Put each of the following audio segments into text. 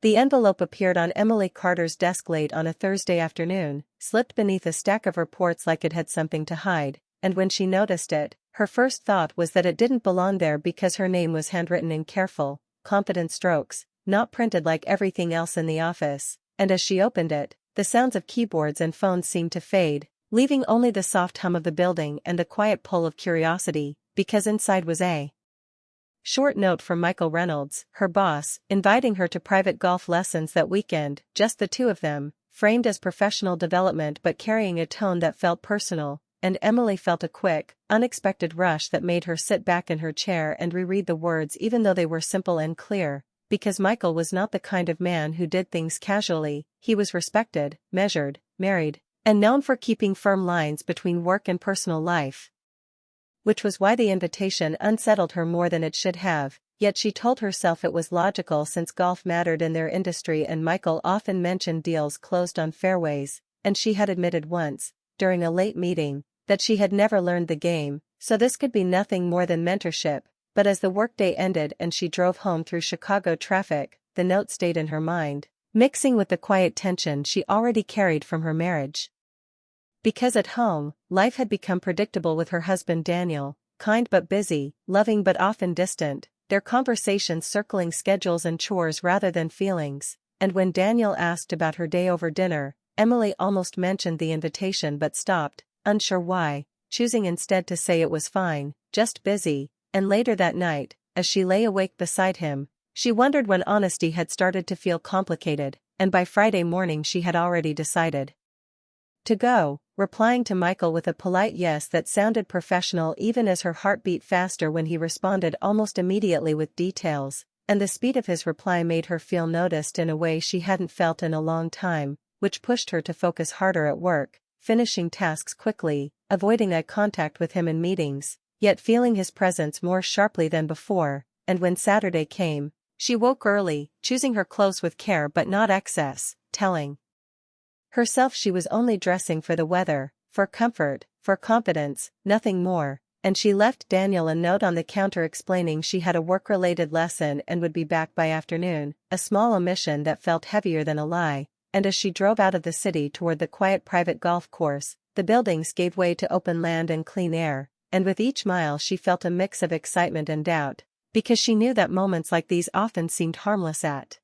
The envelope appeared on Emily Carter's desk late on a Thursday afternoon, slipped beneath a stack of reports like it had something to hide, and when she noticed it, her first thought was that it didn't belong there because her name was handwritten in careful, confident strokes, not printed like everything else in the office, and as she opened it, the sounds of keyboards and phones seemed to fade, leaving only the soft hum of the building and the quiet pull of curiosity, because inside was a short note from Michael Reynolds, her boss, inviting her to private golf lessons that weekend, just the two of them, framed as professional development but carrying a tone that felt personal, and Emily felt a quick, unexpected rush that made her sit back in her chair and reread the words even though they were simple and clear, because Michael was not the kind of man who did things casually. He was respected, measured, married, and known for keeping firm lines between work and personal life. Which was why the invitation unsettled her more than it should have, yet she told herself it was logical since golf mattered in their industry and Michael often mentioned deals closed on fairways, and she had admitted once, during a late meeting, that she had never learned the game, so this could be nothing more than mentorship. But as the workday ended and she drove home through Chicago traffic, the note stayed in her mind, mixing with the quiet tension she already carried from her marriage. Because at home, life had become predictable with her husband Daniel, kind but busy, loving but often distant, their conversations circling schedules and chores rather than feelings, and when Daniel asked about her day over dinner, Emily almost mentioned the invitation but stopped, unsure why, choosing instead to say it was fine, just busy, and later that night, as she lay awake beside him, she wondered when honesty had started to feel complicated, and by Friday morning she had already decided to go, replying to Michael with a polite yes that sounded professional even as her heart beat faster when he responded almost immediately with details, and the speed of his reply made her feel noticed in a way she hadn't felt in a long time, which pushed her to focus harder at work, finishing tasks quickly, avoiding eye contact with him in meetings, yet feeling his presence more sharply than before, and when Saturday came, she woke early, choosing her clothes with care but not excess, telling herself she was only dressing for the weather, for comfort, for confidence, nothing more, and she left Daniel a note on the counter explaining she had a work-related lesson and would be back by afternoon, a small omission that felt heavier than a lie, and as she drove out of the city toward the quiet private golf course, the buildings gave way to open land and clean air, and with each mile she felt a mix of excitement and doubt, because she knew that moments like these often seemed harmless at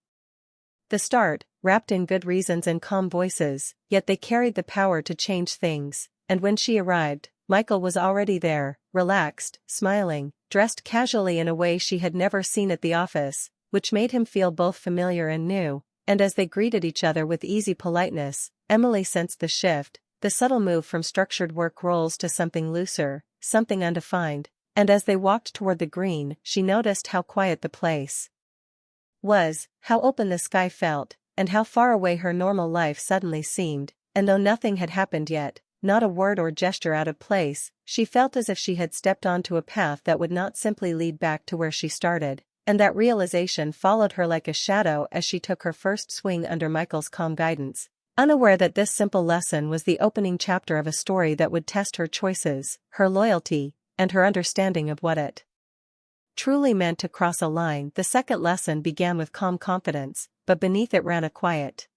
the start, wrapped in good reasons and calm voices, yet they carried the power to change things, and when she arrived, Michael was already there, relaxed, smiling, dressed casually in a way she had never seen at the office, which made him feel both familiar and new, and as they greeted each other with easy politeness, Emily sensed the shift, the subtle move from structured work roles to something looser, something undefined, and as they walked toward the green, she noticed how quiet the place was, how open the sky felt, and how far away her normal life suddenly seemed, and though nothing had happened yet, not a word or gesture out of place, she felt as if she had stepped onto a path that would not simply lead back to where she started, and that realization followed her like a shadow as she took her first swing under Michael's calm guidance, unaware that this simple lesson was the opening chapter of a story that would test her choices, her loyalty, and her understanding of what it truly meant to cross a line. The second lesson began with calm confidence, but beneath it ran a quiet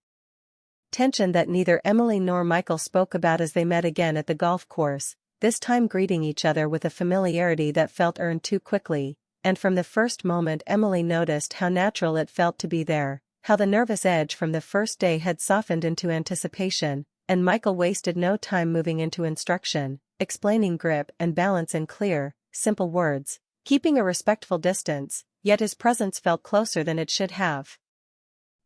tension that neither Emily nor Michael spoke about as they met again at the golf course, this time greeting each other with a familiarity that felt earned too quickly, and from the first moment Emily noticed how natural it felt to be there, how the nervous edge from the first day had softened into anticipation, and Michael wasted no time moving into instruction, explaining grip and balance in clear, simple words, keeping a respectful distance, yet his presence felt closer than it should have.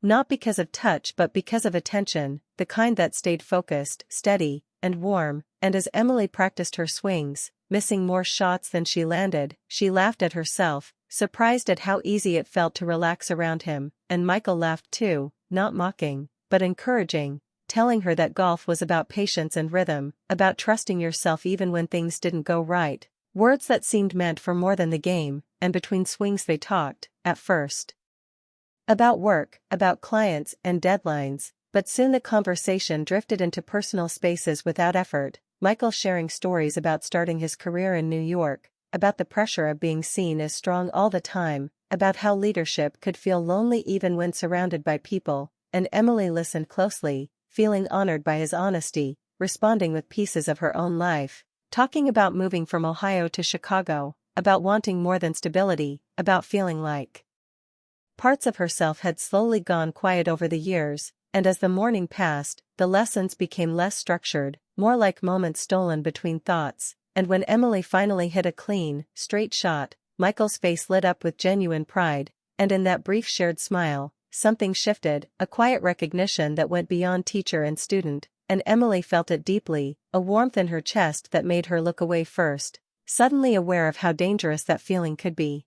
Not because of touch but because of attention, the kind that stayed focused, steady, and warm, and as Emily practiced her swings, missing more shots than she landed, she laughed at herself, surprised at how easy it felt to relax around him, and Michael laughed too, not mocking, but encouraging, telling her that golf was about patience and rhythm, about trusting yourself even when things didn't go right, words that seemed meant for more than the game, and between swings they talked, at first, about work, about clients and deadlines, but soon the conversation drifted into personal spaces without effort, Michael sharing stories about starting his career in New York, about the pressure of being seen as strong all the time, about how leadership could feel lonely even when surrounded by people, and Emily listened closely, feeling honored by his honesty, responding with pieces of her own life, talking about moving from Ohio to Chicago, about wanting more than stability, about feeling like parts of herself had slowly gone quiet over the years, and as the morning passed, the lessons became less structured, more like moments stolen between thoughts, and when Emily finally hit a clean, straight shot, Michael's face lit up with genuine pride, and in that brief shared smile, something shifted, a quiet recognition that went beyond teacher and student, and Emily felt it deeply, a warmth in her chest that made her look away first, suddenly aware of how dangerous that feeling could be.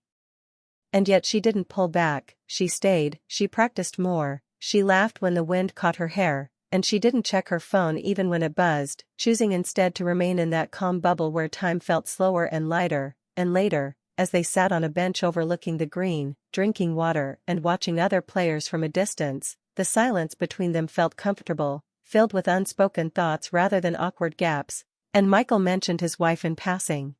And yet she didn't pull back, she stayed, she practiced more, she laughed when the wind caught her hair, and she didn't check her phone even when it buzzed, choosing instead to remain in that calm bubble where time felt slower and lighter, and later, as they sat on a bench overlooking the green, drinking water and watching other players from a distance, the silence between them felt comfortable, filled with unspoken thoughts rather than awkward gaps, and Michael mentioned his wife in passing.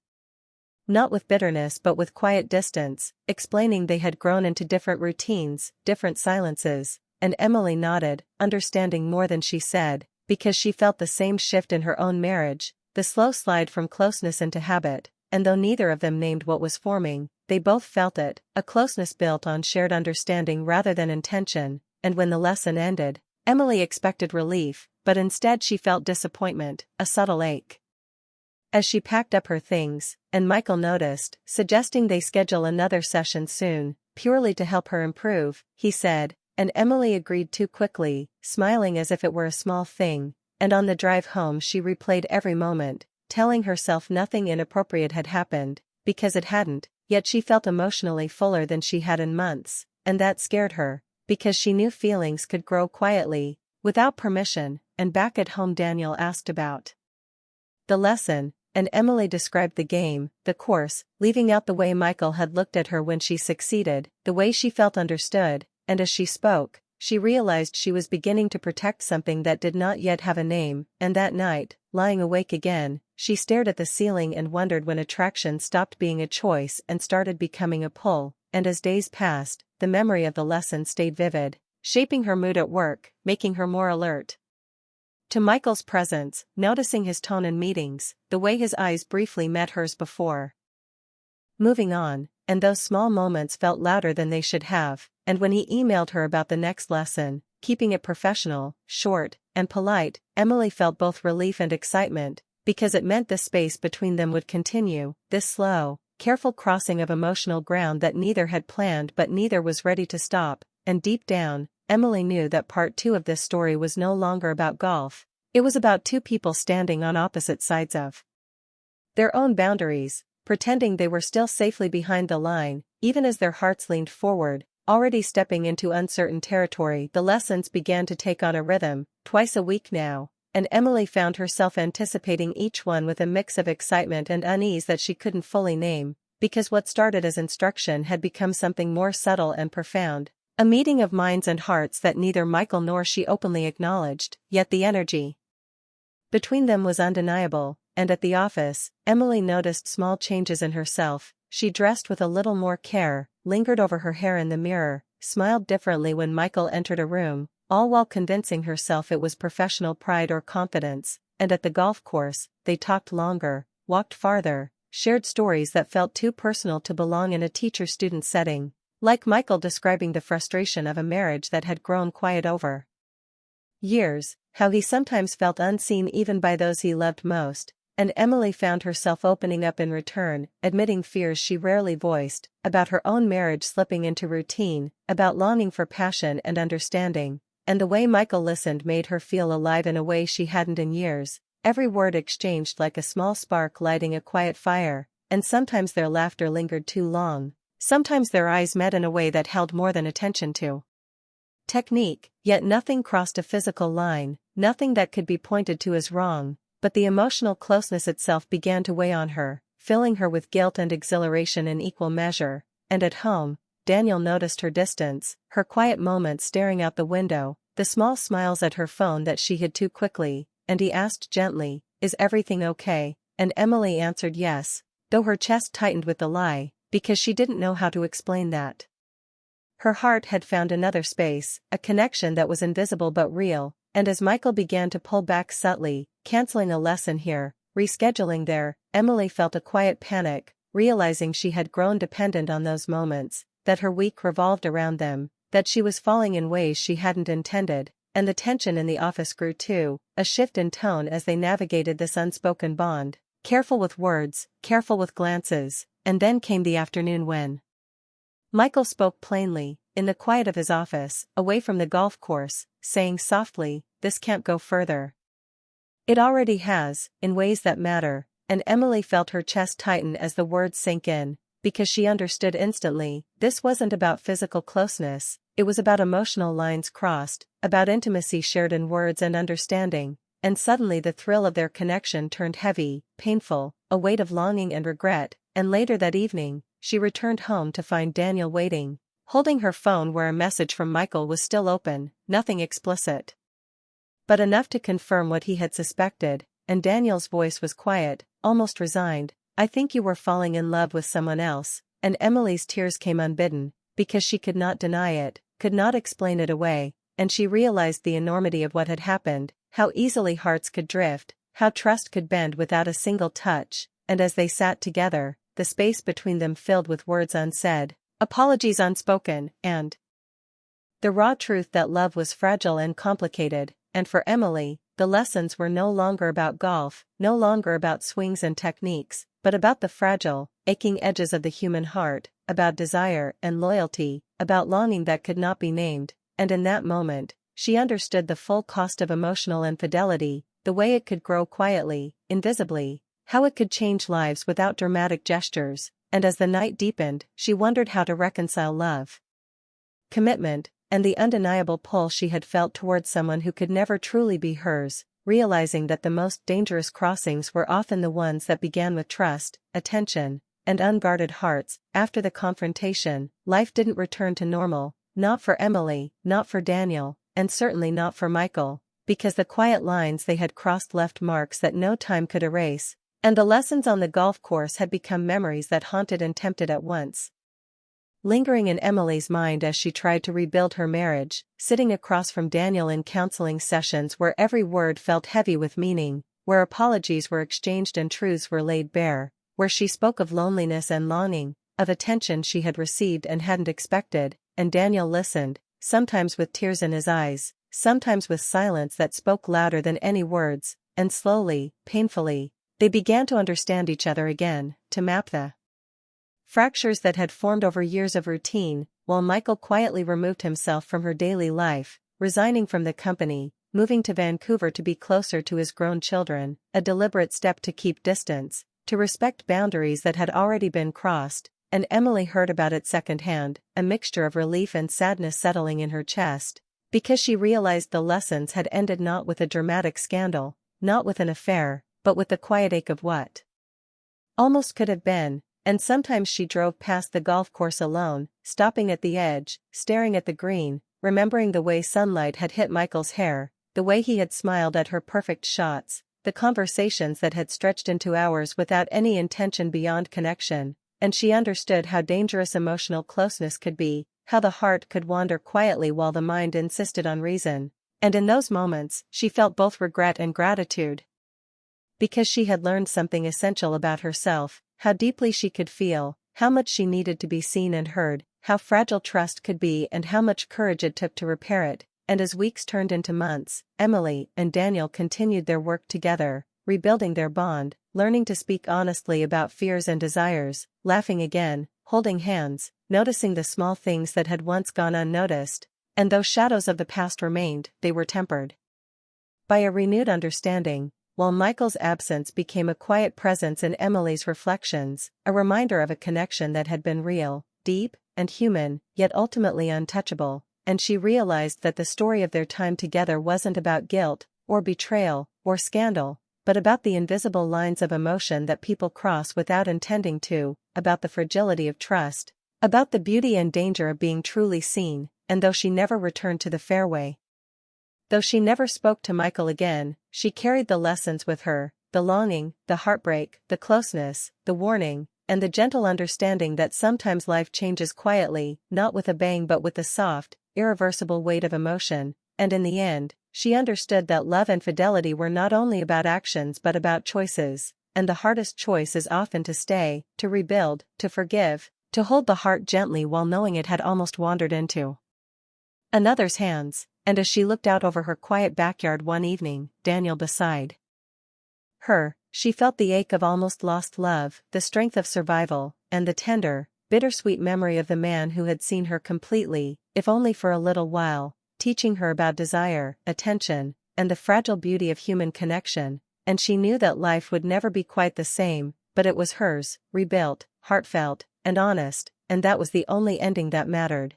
Not with bitterness but with quiet distance, explaining they had grown into different routines, different silences, and Emily nodded, understanding more than she said, because she felt the same shift in her own marriage, the slow slide from closeness into habit, and though neither of them named what was forming, they both felt it, a closeness built on shared understanding rather than intention, and when the lesson ended, Emily expected relief, but instead she felt disappointment, a subtle ache. As she packed up her things, and Michael noticed, suggesting they schedule another session soon, purely to help her improve, he said, and Emily agreed too quickly, smiling as if it were a small thing, and on the drive home she replayed every moment, telling herself nothing inappropriate had happened, because it hadn't, yet she felt emotionally fuller than she had in months, and that scared her, because she knew feelings could grow quietly, without permission, and back at home Daniel asked about the lesson, and Emily described the game, the course, leaving out the way Michael had looked at her when she succeeded, the way she felt understood, and as she spoke, she realized she was beginning to protect something that did not yet have a name, and that night, lying awake again, she stared at the ceiling and wondered when attraction stopped being a choice and started becoming a pull, and as days passed, the memory of the lesson stayed vivid, shaping her mood at work, making her more alert to Michael's presence, noticing his tone in meetings, the way his eyes briefly met hers before moving on, and those small moments felt louder than they should have, and when he emailed her about the next lesson, keeping it professional, short, and polite, Emily felt both relief and excitement, because it meant the space between them would continue, this slow, careful crossing of emotional ground that neither had planned but neither was ready to stop, and deep down, Emily knew that part 2 of this story was no longer about golf, it was about two people standing on opposite sides of their own boundaries, pretending they were still safely behind the line, even as their hearts leaned forward, already stepping into uncertain territory. The lessons began to take on a rhythm, twice a week now, and Emily found herself anticipating each one with a mix of excitement and unease that she couldn't fully name, because what started as instruction had become something more subtle and profound. A meeting of minds and hearts that neither Michael nor she openly acknowledged, yet the energy between them was undeniable, and at the office, Emily noticed small changes in herself. She dressed with a little more care, lingered over her hair in the mirror, smiled differently when Michael entered a room, all while convincing herself it was professional pride or confidence, and at the golf course, they talked longer, walked farther, shared stories that felt too personal to belong in a teacher-student setting. Like Michael describing the frustration of a marriage that had grown quiet over years, how he sometimes felt unseen even by those he loved most, and Emily found herself opening up in return, admitting fears she rarely voiced, about her own marriage slipping into routine, about longing for passion and understanding, and the way Michael listened made her feel alive in a way she hadn't in years, every word exchanged like a small spark lighting a quiet fire, and sometimes their laughter lingered too long. Sometimes their eyes met in a way that held more than attention to technique, yet nothing crossed a physical line, nothing that could be pointed to as wrong, but the emotional closeness itself began to weigh on her, filling her with guilt and exhilaration in equal measure, and at home, Daniel noticed her distance, her quiet moments staring out the window, the small smiles at her phone that she hid too quickly, and he asked gently, "Is everything okay?" And Emily answered yes, though her chest tightened with the lie, because she didn't know how to explain that. Her heart had found another space, a connection that was invisible but real, and as Michael began to pull back subtly, canceling a lesson here, rescheduling there, Emily felt a quiet panic, realizing she had grown dependent on those moments, that her week revolved around them, that she was falling in ways she hadn't intended, and the tension in the office grew too, a shift in tone as they navigated this unspoken bond, careful with words, careful with glances, and then came the afternoon when Michael spoke plainly, in the quiet of his office, away from the golf course, saying softly, "This can't go further." It already has, in ways that matter, and Emily felt her chest tighten as the words sank in, because she understood instantly, this wasn't about physical closeness, it was about emotional lines crossed, about intimacy shared in words and understanding, and suddenly the thrill of their connection turned heavy, painful, a weight of longing and regret, and later that evening, she returned home to find Daniel waiting, holding her phone where a message from Michael was still open, nothing explicit, but enough to confirm what he had suspected, and Daniel's voice was quiet, almost resigned. "I think you were falling in love with someone else," and Emily's tears came unbidden, because she could not deny it, could not explain it away, and she realized the enormity of what had happened, how easily hearts could drift, how trust could bend without a single touch, and as they sat together, the space between them filled with words unsaid, apologies unspoken, and the raw truth that love was fragile and complicated, and for Emily, the lessons were no longer about golf, no longer about swings and techniques, but about the fragile, aching edges of the human heart, about desire and loyalty, about longing that could not be named, and in that moment, she understood the full cost of emotional infidelity, the way it could grow quietly, invisibly, how it could change lives without dramatic gestures, and as the night deepened, she wondered how to reconcile love, commitment, and the undeniable pull she had felt towards someone who could never truly be hers, realizing that the most dangerous crossings were often the ones that began with trust, attention, and unguarded hearts. After the confrontation, life didn't return to normal, not for Emily, not for Daniel, and certainly not for Michael, because the quiet lines they had crossed left marks that no time could erase, and the lessons on the golf course had become memories that haunted and tempted at once. Lingering in Emily's mind as she tried to rebuild her marriage, sitting across from Daniel in counseling sessions where every word felt heavy with meaning, where apologies were exchanged and truths were laid bare, where she spoke of loneliness and longing, of attention she had received and hadn't expected, and Daniel listened, sometimes with tears in his eyes, sometimes with silence that spoke louder than any words, and slowly, painfully, they began to understand each other again, to map the fractures that had formed over years of routine, while Michael quietly removed himself from her daily life, resigning from the company, moving to Vancouver to be closer to his grown children, a deliberate step to keep distance, to respect boundaries that had already been crossed, and Emily heard about it secondhand, a mixture of relief and sadness settling in her chest, because she realized the lessons had ended not with a dramatic scandal, not with an affair, but with the quiet ache of what almost could have been. And sometimes she drove past the golf course alone, stopping at the edge, staring at the green, remembering the way sunlight had hit Michael's hair, the way he had smiled at her perfect shots, the conversations that had stretched into hours without any intention beyond connection, and she understood how dangerous emotional closeness could be, how the heart could wander quietly while the mind insisted on reason, and in those moments, she felt both regret and gratitude. Because she had learned something essential about herself, how deeply she could feel, how much she needed to be seen and heard, how fragile trust could be and how much courage it took to repair it, and as weeks turned into months, Emily and Daniel continued their work together, rebuilding their bond, learning to speak honestly about fears and desires, laughing again, holding hands, noticing the small things that had once gone unnoticed, and though shadows of the past remained, they were tempered by a renewed understanding. While Michael's absence became a quiet presence in Emily's reflections, a reminder of a connection that had been real, deep, and human, yet ultimately untouchable, and she realized that the story of their time together wasn't about guilt, or betrayal, or scandal, but about the invisible lines of emotion that people cross without intending to, about the fragility of trust, about the beauty and danger of being truly seen, and though she never returned to the fairway, though she never spoke to Michael again, she carried the lessons with her, the longing, the heartbreak, the closeness, the warning, and the gentle understanding that sometimes life changes quietly, not with a bang but with the soft, irreversible weight of emotion, and in the end, she understood that love and fidelity were not only about actions but about choices, and the hardest choice is often to stay, to rebuild, to forgive, to hold the heart gently while knowing it had almost wandered into another's hands. And as she looked out over her quiet backyard one evening, Daniel beside her, she felt the ache of almost lost love, the strength of survival, and the tender, bittersweet memory of the man who had seen her completely, if only for a little while, teaching her about desire, attention, and the fragile beauty of human connection, and she knew that life would never be quite the same, but it was hers, rebuilt, heartfelt, and honest, and that was the only ending that mattered.